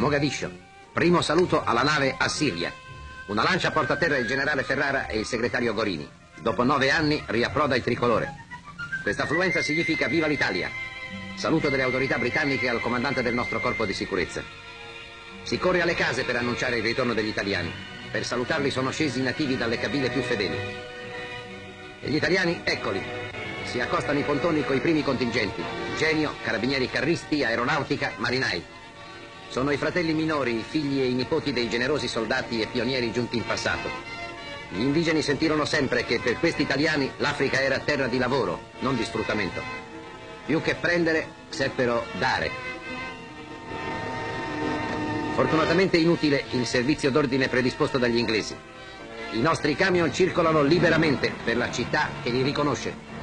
Mogadiscio. Primo saluto alla nave Assiria. Una lancia porta a terra il generale Ferrara e il segretario Gorini. Dopo 9 anni riapproda il tricolore. Questa affluenza significa viva l'Italia. Saluto delle autorità britanniche al comandante del nostro corpo di sicurezza. Si corre alle case per annunciare il ritorno degli italiani. Per salutarli sono scesi i nativi dalle cabine più fedeli. E gli italiani, eccoli. Si accostano i pontoni coi primi contingenti. Genio, carabinieri carristi, aeronautica, marinai. Sono i fratelli minori, i figli e i nipoti dei generosi soldati e pionieri giunti in passato. Gli indigeni sentirono sempre che per questi italiani l'Africa era terra di lavoro, non di sfruttamento. Più che prendere, seppero dare. Fortunatamente inutile il servizio d'ordine predisposto dagli inglesi. I nostri camion circolano liberamente per la città che li riconosce.